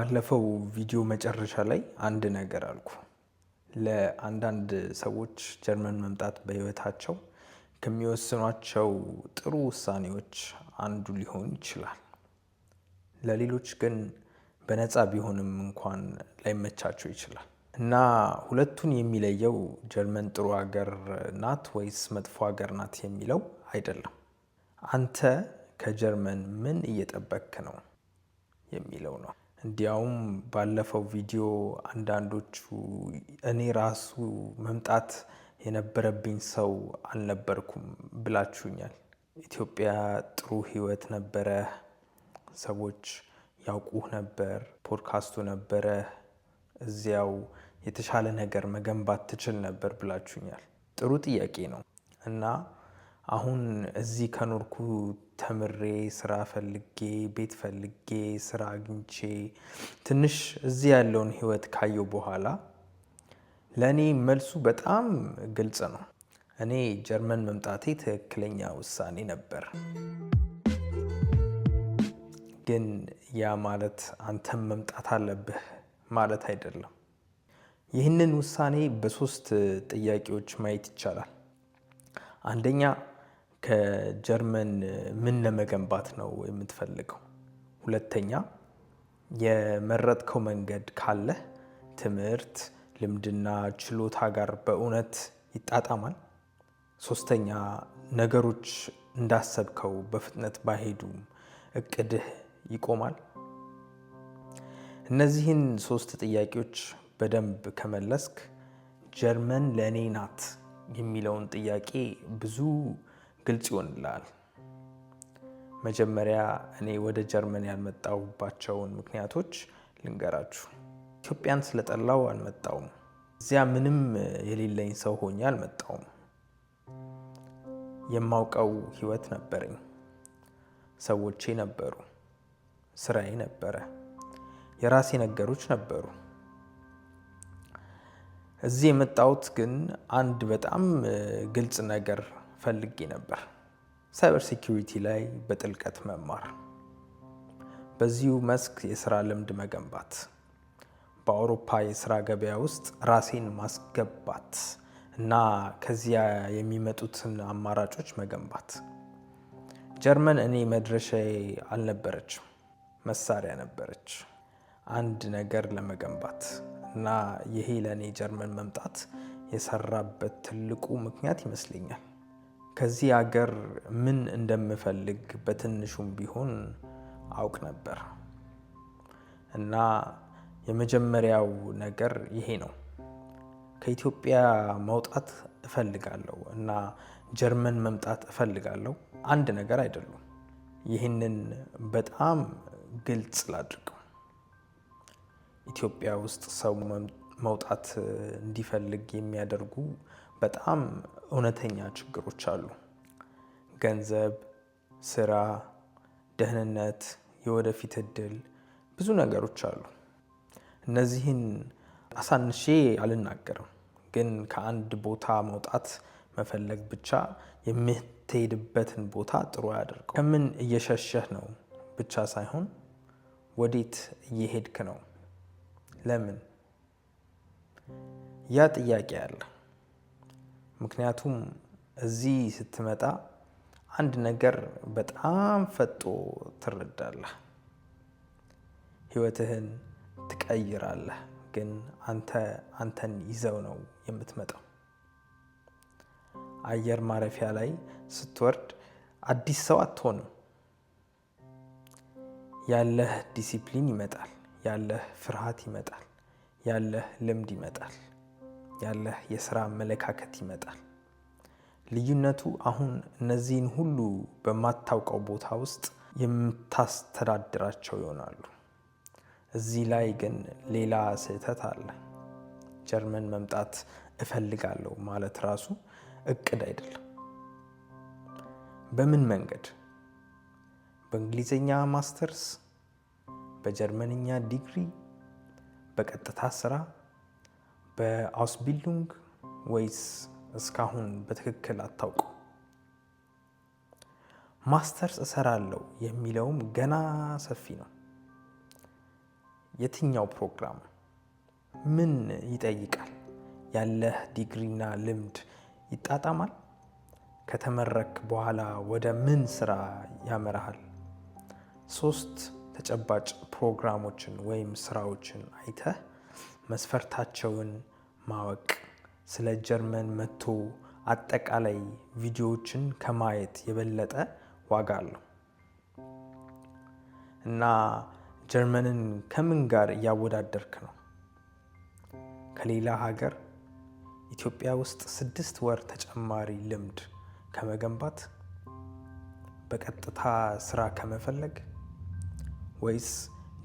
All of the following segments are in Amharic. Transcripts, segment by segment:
ባለፈው ቪዲዮ መጨረሻ ላይ አንድ ነገር አልኩ። ለአንዳንድ ሰዎች ጀርመን መምጣት በህይወታቸው ከሚወስኗቸው ጥሩ ውሳኔዎች አንዱ ሊሆን ይችላል። ለሌሎች ግን በነፃ ቢሆንም እንኳን ላይመቻቸው ይችላል እና ሁለቱን የሚለየው ጀርመን ጥሩ ሀገር ናት ወይስ መጥፎ ሀገር ናት የሚለው አይደለም። አንተ ከጀርመን ምን እየጠበቅክ ነው የሚለው ነው። እንዲያውም ባለፈው ቪዲዮ አንዳንዶቹ እኔ ራሱ መምጣት የነበረብኝ ሰው አልነበርኩም ብላችሁኛል። ኢትዮጵያ ጥሩ ህይወት ነበረ፣ ሰዎች ያውቁህ ነበር፣ ፖድካስቱ ነበረ፣ እዚያው የተሻለ ነገር መገንባት ትችል ነበር ብላችሁኛል። ጥሩ ጥያቄ ነው እና አሁን እዚህ ከኖርኩ ተምሬ ስራ ፈልጌ ቤት ፈልጌ ስራ አግኝቼ ትንሽ እዚህ ያለውን ህይወት ካየው በኋላ ለኔ መልሱ በጣም ግልጽ ነው። እኔ ጀርመን መምጣቴ ትክክለኛ ውሳኔ ነበር። ግን ያ ማለት አንተም መምጣት አለብህ ማለት አይደለም። ይህንን ውሳኔ በሶስት ጥያቄዎች ማየት ይቻላል። አንደኛ፣ ከጀርመን ምን ለመገንባት ነው የምትፈልገው? ሁለተኛ፣ የመረጥከው መንገድ ካለህ ትምህርት፣ ልምድና ችሎታ ጋር በእውነት ይጣጣማል? ሶስተኛ፣ ነገሮች እንዳሰብከው በፍጥነት ባይሄዱም እቅድህ ይቆማል? እነዚህን ሶስት ጥያቄዎች በደንብ ከመለስክ ጀርመን ለእኔ ናት የሚለውን ጥያቄ ብዙ ግልጽ ይሆንልሃል። መጀመሪያ እኔ ወደ ጀርመን ያልመጣሁባቸውን ምክንያቶች ልንገራችሁ። ኢትዮጵያን ስለጠላው አልመጣሁም። እዚያ ምንም የሌለኝ ሰው ሆኜ አልመጣሁም። የማውቀው ህይወት ነበረኝ፣ ሰዎቼ ነበሩ፣ ስራዬ ነበረ፣ የራሴ ነገሮች ነበሩ። እዚህ የመጣሁት ግን አንድ በጣም ግልጽ ነገር ፈልጌ ነበር። ሳይበር ሴኩሪቲ ላይ በጥልቀት መማር፣ በዚሁ መስክ የስራ ልምድ መገንባት፣ በአውሮፓ የስራ ገበያ ውስጥ ራሴን ማስገባት እና ከዚያ የሚመጡትን አማራጮች መገንባት። ጀርመን እኔ መድረሻዬ አልነበረችም፣ መሳሪያ ነበረች አንድ ነገር ለመገንባት። እና ይሄ ለእኔ ጀርመን መምጣት የሰራበት ትልቁ ምክንያት ይመስለኛል። ከዚህ ሀገር ምን እንደምፈልግ በትንሹም ቢሆን አውቅ ነበር። እና የመጀመሪያው ነገር ይሄ ነው። ከኢትዮጵያ መውጣት እፈልጋለሁ እና ጀርመን መምጣት እፈልጋለሁ አንድ ነገር አይደሉም። ይህንን በጣም ግልጽ ላድርገው። ኢትዮጵያ ውስጥ ሰው መውጣት እንዲፈልግ የሚያደርጉ በጣም እውነተኛ ችግሮች አሉ። ገንዘብ፣ ስራ፣ ደህንነት፣ የወደፊት እድል፣ ብዙ ነገሮች አሉ። እነዚህን አሳንሼ አልናገርም፣ ግን ከአንድ ቦታ መውጣት መፈለግ ብቻ የምትሄድበትን ቦታ ጥሩ አያደርገው። ከምን እየሸሸህ ነው ብቻ ሳይሆን ወዴት እየሄድክ ነው? ለምን? ያ ጥያቄ አለ። ምክንያቱም እዚህ ስትመጣ አንድ ነገር በጣም ፈጦ ትረዳለህ። ህይወትህን ትቀይራለህ፣ ግን አንተን ይዘው ነው የምትመጣው። አየር ማረፊያ ላይ ስትወርድ አዲስ ሰው አትሆንም። ያለህ ዲሲፕሊን ይመጣል፣ ያለህ ፍርሃት ይመጣል፣ ያለህ ልምድ ይመጣል፣ ያለህ የስራ አመለካከት ይመጣል። ልዩነቱ አሁን እነዚህን ሁሉ በማታውቀው ቦታ ውስጥ የምታስተዳድራቸው ይሆናሉ። እዚህ ላይ ግን ሌላ ስህተት አለ። ጀርመን መምጣት እፈልጋለሁ ማለት ራሱ እቅድ አይደለም። በምን መንገድ? በእንግሊዝኛ ማስተርስ፣ በጀርመንኛ ዲግሪ፣ በቀጥታ ስራ፣ በአውስቢልዱንግ ወይስ እስካሁን በትክክል አታውቀው? ማስተርስ እሰራለሁ የሚለውም ገና ሰፊ ነው። የትኛው ፕሮግራም ምን ይጠይቃል? ያለህ ዲግሪና ልምድ ይጣጣማል? ከተመረክ በኋላ ወደ ምን ስራ ያመራሃል? 3 ተጨባጭ ፕሮግራሞችን ወይም ስራዎችን አይተህ መስፈርታቸውን ማወቅ ስለ ጀርመን መጥቶ አጠቃላይ ቪዲዮዎችን ከማየት የበለጠ ዋጋ አለው። እና ጀርመንን ከምን ጋር እያወዳደርክ ነው? ከሌላ ሀገር ኢትዮጵያ ውስጥ 6 ወር ተጨማሪ ልምድ ከመገንባት፣ በቀጥታ ስራ ከመፈለግ፣ ወይስ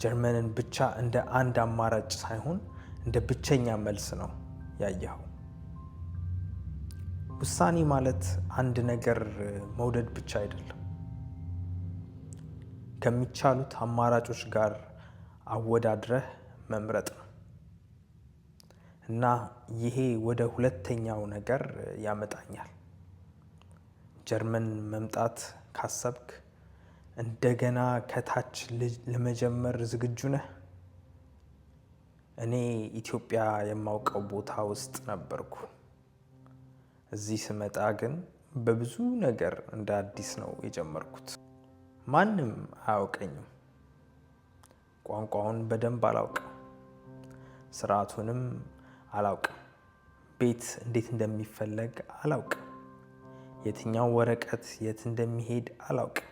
ጀርመንን ብቻ እንደ አንድ አማራጭ ሳይሆን እንደ ብቸኛ መልስ ነው ያየኸው? ውሳኔ ማለት አንድ ነገር መውደድ ብቻ አይደለም። ከሚቻሉት አማራጮች ጋር አወዳድረህ መምረጥ ነው። እና ይሄ ወደ ሁለተኛው ነገር ያመጣኛል። ጀርመን መምጣት ካሰብክ እንደገና ከታች ለመጀመር ዝግጁ ነህ? እኔ ኢትዮጵያ የማውቀው ቦታ ውስጥ ነበርኩ። እዚህ ስመጣ ግን በብዙ ነገር እንደ አዲስ ነው የጀመርኩት። ማንም አያውቀኝም። ቋንቋውን በደንብ አላውቅም። ስርዓቱንም አላውቅም። ቤት እንዴት እንደሚፈለግ አላውቅም። የትኛው ወረቀት የት እንደሚሄድ አላውቅም።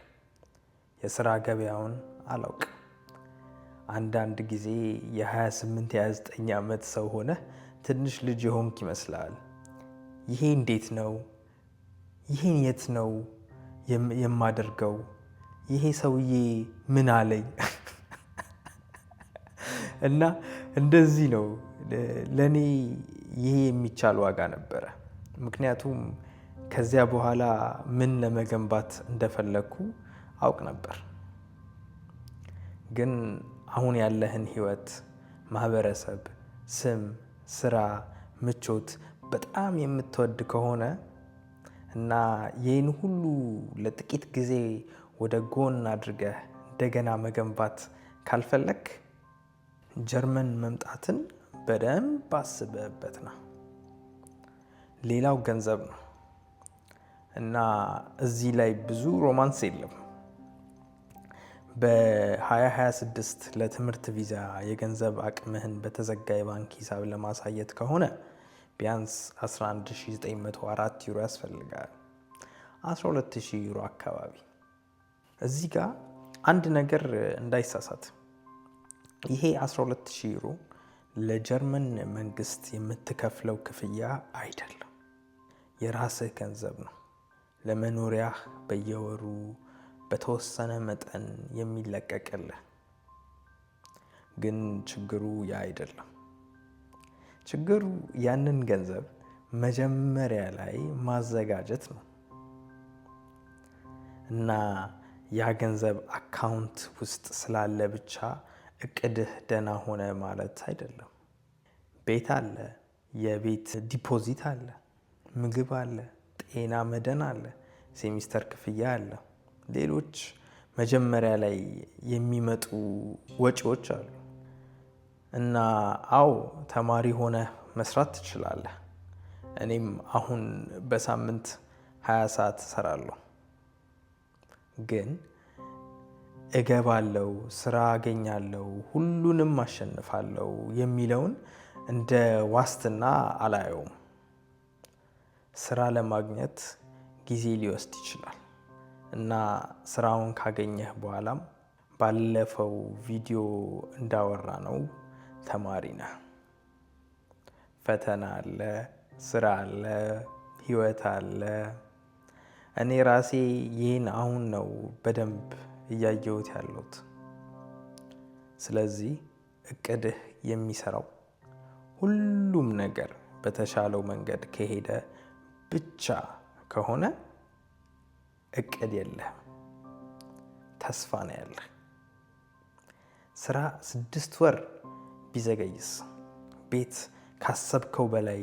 የስራ ገበያውን አላውቅም። አንዳንድ ጊዜ የ28 የ29 ዓመት ሰው ሆነ ትንሽ ልጅ የሆንክ ይመስላል። ይሄ እንዴት ነው? ይሄን የት ነው የማደርገው? ይሄ ሰውዬ ምን አለኝ? እና እንደዚህ ነው ለኔ ይሄ የሚቻል ዋጋ ነበረ። ምክንያቱም ከዚያ በኋላ ምን ለመገንባት እንደፈለኩ አውቅ ነበር። ግን አሁን ያለህን ህይወት፣ ማህበረሰብ፣ ስም፣ ስራ፣ ምቾት በጣም የምትወድ ከሆነ እና ይህን ሁሉ ለጥቂት ጊዜ ወደ ጎን አድርገህ እንደገና መገንባት ካልፈለክ ጀርመን መምጣትን በደንብ አስበህበት ነው። ሌላው ገንዘብ ነው እና እዚህ ላይ ብዙ ሮማንስ የለም። በ2026 ለትምህርት ቪዛ የገንዘብ አቅምህን በተዘጋ የባንክ ሂሳብ ለማሳየት ከሆነ ቢያንስ 11904 ዩሮ ያስፈልጋል። 12000 ዩሮ አካባቢ። እዚህ ጋር አንድ ነገር እንዳይሳሳት፣ ይሄ 12000 ዩሮ ለጀርመን መንግስት የምትከፍለው ክፍያ አይደለም። የራስህ ገንዘብ ነው። ለመኖሪያህ በየወሩ በተወሰነ መጠን የሚለቀቅልህ። ግን ችግሩ ያ አይደለም። ችግሩ ያንን ገንዘብ መጀመሪያ ላይ ማዘጋጀት ነው። እና ያ ገንዘብ አካውንት ውስጥ ስላለ ብቻ እቅድህ ደህና ሆነ ማለት አይደለም። ቤት አለ፣ የቤት ዲፖዚት አለ፣ ምግብ አለ፣ ጤና መድን አለ፣ ሴሚስተር ክፍያ አለ፣ ሌሎች መጀመሪያ ላይ የሚመጡ ወጪዎች አሉ። እና አዎ ተማሪ ሆነህ መስራት ትችላለህ። እኔም አሁን በሳምንት 20 ሰዓት እሰራለሁ። ግን እገባለሁ፣ ስራ አገኛለሁ፣ ሁሉንም አሸንፋለሁ የሚለውን እንደ ዋስትና አላየውም። ስራ ለማግኘት ጊዜ ሊወስድ ይችላል እና ስራውን ካገኘህ በኋላም ባለፈው ቪዲዮ እንዳወራ ነው ተማሪ ነህ። ፈተና አለ፣ ስራ አለ፣ ህይወት አለ። እኔ ራሴ ይህን አሁን ነው በደንብ እያየሁት ያለሁት። ስለዚህ እቅድህ የሚሰራው ሁሉም ነገር በተሻለው መንገድ ከሄደ ብቻ ከሆነ እቅድ የለህም፣ ተስፋ ነው ያለህ። ስራ 6 ወር ቢዘገይስ፣ ቤት ካሰብከው በላይ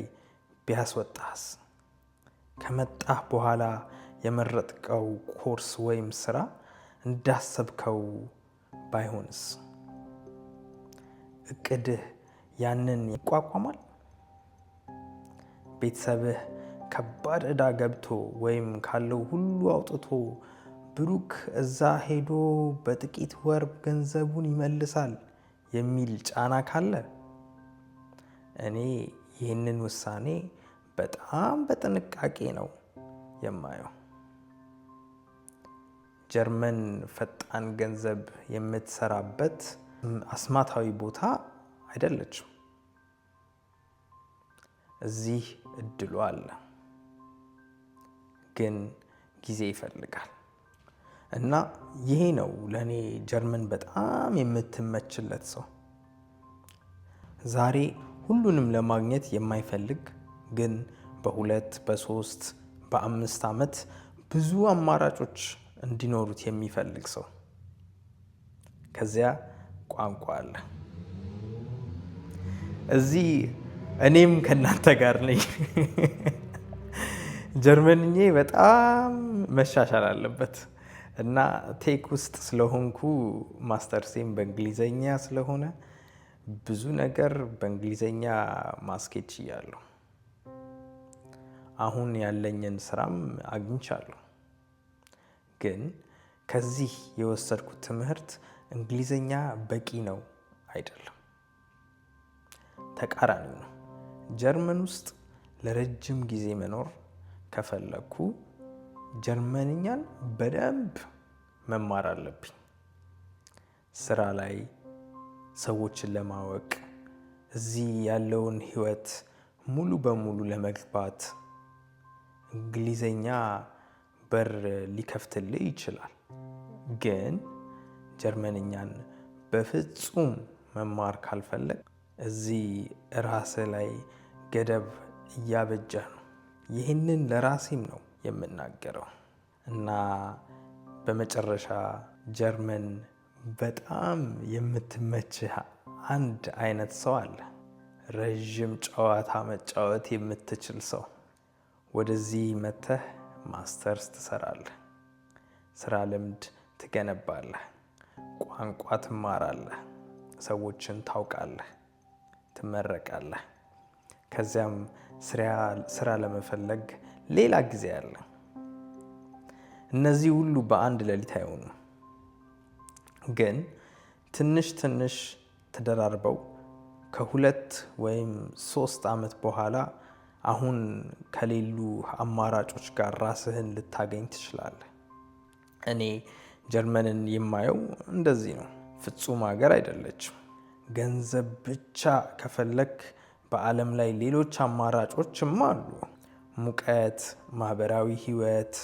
ቢያስወጣህስ፣ ከመጣህ በኋላ የመረጥከው ኮርስ ወይም ስራ እንዳሰብከው ባይሆንስ? እቅድህ ያንን ይቋቋማል? ቤተሰብህ ከባድ ዕዳ ገብቶ ወይም ካለው ሁሉ አውጥቶ ብሩክ እዛ ሄዶ በጥቂት ወር ገንዘቡን ይመልሳል የሚል ጫና ካለ እኔ ይህንን ውሳኔ በጣም በጥንቃቄ ነው የማየው። ጀርመን ፈጣን ገንዘብ የምትሰራበት አስማታዊ ቦታ አይደለችም። እዚህ እድሉ አለ፣ ግን ጊዜ ይፈልጋል። እና ይሄ ነው ለኔ ጀርመን በጣም የምትመችለት ሰው። ዛሬ ሁሉንም ለማግኘት የማይፈልግ ግን በ2 በ3 በ5 ዓመት ብዙ አማራጮች እንዲኖሩት የሚፈልግ ሰው። ከዚያ ቋንቋ አለ። እዚህ እኔም ከእናንተ ጋር ነኝ። ጀርመንኛ በጣም መሻሻል አለበት እና ቴክ ውስጥ ስለሆንኩ ማስተርሴም በእንግሊዘኛ ስለሆነ ብዙ ነገር በእንግሊዘኛ ማስኬድ ችያለሁ። አሁን ያለኝን ስራም አግኝቻለሁ። ግን ከዚህ የወሰድኩት ትምህርት እንግሊዘኛ በቂ ነው አይደለም፣ ተቃራኒው ነው። ጀርመን ውስጥ ለረጅም ጊዜ መኖር ከፈለኩ ጀርመንኛን በደንብ መማር አለብኝ። ስራ ላይ ሰዎችን ለማወቅ እዚህ ያለውን ህይወት ሙሉ በሙሉ ለመግባት እንግሊዘኛ በር ሊከፍትልህ ይችላል። ግን ጀርመንኛን በፍጹም መማር ካልፈለግ እዚህ ራስህ ላይ ገደብ እያበጀህ ነው። ይህንን ለራሴም ነው የምናገረው። እና በመጨረሻ ጀርመን በጣም የምትመችህ አንድ አይነት ሰው አለ። ረዥም ጨዋታ መጫወት የምትችል ሰው። ወደዚህ መተህ ማስተርስ ትሰራለህ፣ ስራ ልምድ ትገነባለህ፣ ቋንቋ ትማራለህ፣ ሰዎችን ታውቃለህ፣ ትመረቃለህ። ከዚያም ስራ ለመፈለግ ሌላ ጊዜ አለ። እነዚህ ሁሉ በአንድ ሌሊት አይሆኑም፣ ግን ትንሽ ትንሽ ተደራርበው ከ2 ወይም 3 ዓመት በኋላ አሁን ከሌሉ አማራጮች ጋር ራስህን ልታገኝ ትችላለህ። እኔ ጀርመንን የማየው እንደዚህ ነው። ፍጹም ሀገር አይደለችም። ገንዘብ ብቻ ከፈለክ በዓለም ላይ ሌሎች አማራጮችም አሉ። ሙቀት፣ ማህበራዊ ህይወት፣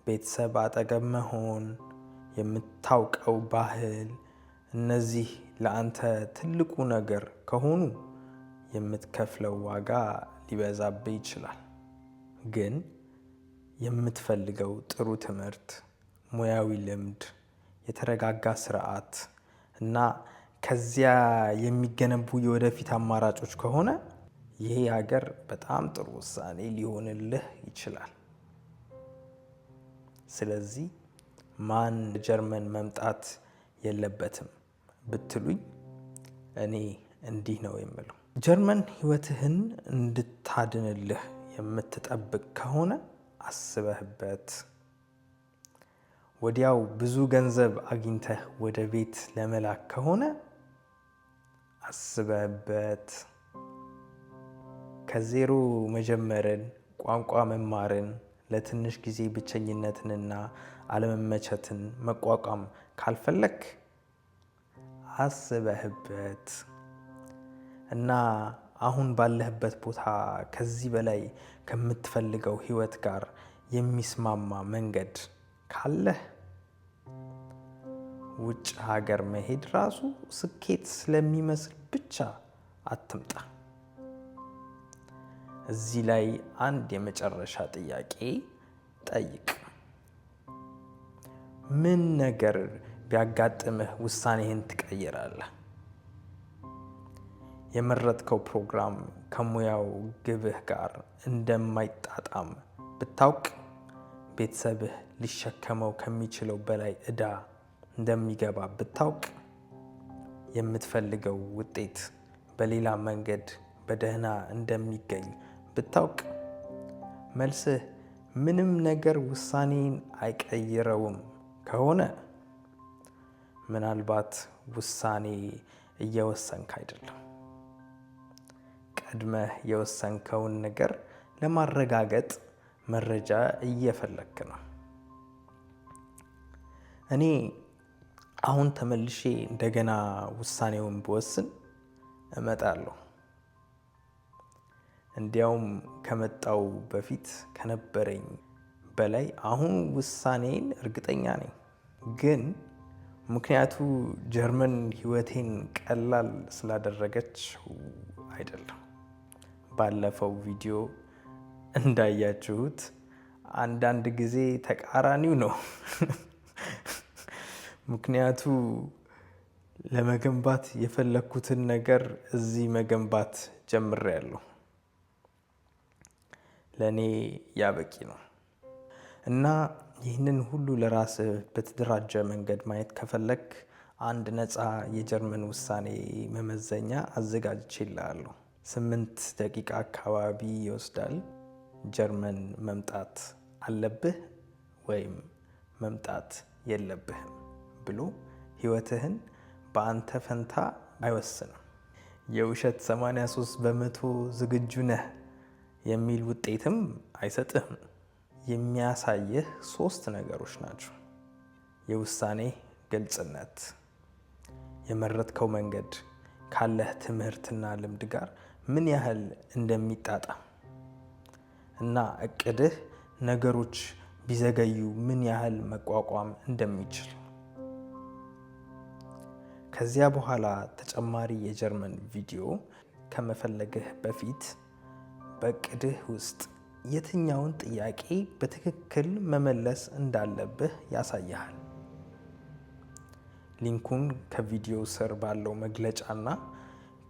ቤተሰብ አጠገብ መሆን፣ የምታውቀው ባህል፣ እነዚህ ለአንተ ትልቁ ነገር ከሆኑ የምትከፍለው ዋጋ ሊበዛብህ ይችላል። ግን የምትፈልገው ጥሩ ትምህርት፣ ሙያዊ ልምድ፣ የተረጋጋ ስርዓት እና ከዚያ የሚገነቡ የወደፊት አማራጮች ከሆነ ይሄ ሀገር በጣም ጥሩ ውሳኔ ሊሆንልህ ይችላል። ስለዚህ ማን ጀርመን መምጣት የለበትም ብትሉኝ እኔ እንዲህ ነው የምለው። ጀርመን ህይወትህን እንድታድንልህ የምትጠብቅ ከሆነ አስበህበት። ወዲያው ብዙ ገንዘብ አግኝተህ ወደ ቤት ለመላክ ከሆነ አስበህበት። ከዜሮ መጀመርን፣ ቋንቋ መማርን፣ ለትንሽ ጊዜ ብቸኝነትንና አለመመቸትን መቋቋም ካልፈለክ አስበህበት እና አሁን ባለህበት ቦታ ከዚህ በላይ ከምትፈልገው ህይወት ጋር የሚስማማ መንገድ ካለህ ውጭ ሀገር መሄድ ራሱ ስኬት ስለሚመስል ብቻ አትምጣ። እዚህ ላይ አንድ የመጨረሻ ጥያቄ ጠይቅ። ምን ነገር ቢያጋጥምህ ውሳኔህን ትቀይራለህ? የመረጥከው ፕሮግራም ከሙያው ግብህ ጋር እንደማይጣጣም ብታውቅ፣ ቤተሰብህ ሊሸከመው ከሚችለው በላይ ዕዳ እንደሚገባ ብታውቅ፣ የምትፈልገው ውጤት በሌላ መንገድ በደህና እንደሚገኝ ብታውቅ መልስህ ምንም ነገር ውሳኔን አይቀይረውም ከሆነ ምናልባት ውሳኔ እየወሰንክ አይደለም። ቀድመህ የወሰንከውን ነገር ለማረጋገጥ መረጃ እየፈለክ ነው። እኔ አሁን ተመልሼ እንደገና ውሳኔውን ብወስን እመጣለሁ። እንዲያውም ከመጣው በፊት ከነበረኝ በላይ አሁን ውሳኔን እርግጠኛ ነኝ። ግን ምክንያቱ ጀርመን ሕይወቴን ቀላል ስላደረገችው አይደለም። ባለፈው ቪዲዮ እንዳያችሁት አንዳንድ ጊዜ ተቃራኒው ነው። ምክንያቱ ለመገንባት የፈለኩትን ነገር እዚህ መገንባት ጀምሬያለሁ። ለእኔ ያበቂ ነው። እና ይህንን ሁሉ ለራስህ በተደራጀ መንገድ ማየት ከፈለክ አንድ ነፃ የጀርመን ውሳኔ መመዘኛ አዘጋጅቼልሃለሁ። 8 ደቂቃ አካባቢ ይወስዳል። ጀርመን መምጣት አለብህ ወይም መምጣት የለብህም ብሎ ሕይወትህን በአንተ ፈንታ አይወስንም። የውሸት 83% ዝግጁ ነህ የሚል ውጤትም አይሰጥህም። የሚያሳይህ 3 ነገሮች ናቸው። የውሳኔ ግልጽነት፣ የመረጥከው መንገድ ካለህ ትምህርትና ልምድ ጋር ምን ያህል እንደሚጣጣም እና እቅድህ ነገሮች ቢዘገዩ ምን ያህል መቋቋም እንደሚችል። ከዚያ በኋላ ተጨማሪ የጀርመን ቪዲዮ ከመፈለግህ በፊት በእቅድህ ውስጥ የትኛውን ጥያቄ በትክክል መመለስ እንዳለብህ ያሳያል። ሊንኩን ከቪዲዮ ስር ባለው መግለጫና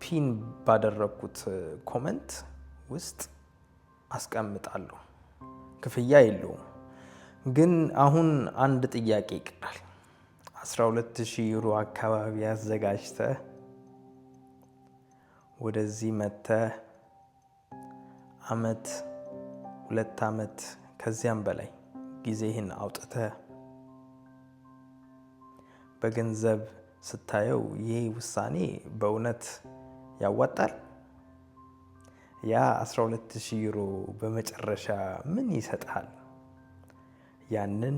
ፒን ባደረኩት ኮመንት ውስጥ አስቀምጣለሁ። ክፍያ የለውም። ግን አሁን አንድ ጥያቄ ይቀራል። 12,000 ዩሮ አካባቢ አዘጋጅተህ ወደዚህ መጥተህ ዓመት 2 ዓመት ከዚያም በላይ ጊዜህን አውጥተህ በገንዘብ ስታየው ይህ ውሳኔ በእውነት ያዋጣል? ያ 12,000 ዩሮ በመጨረሻ ምን ይሰጥሃል? ያንን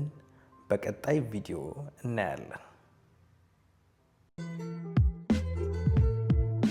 በቀጣይ ቪዲዮ እናያለን።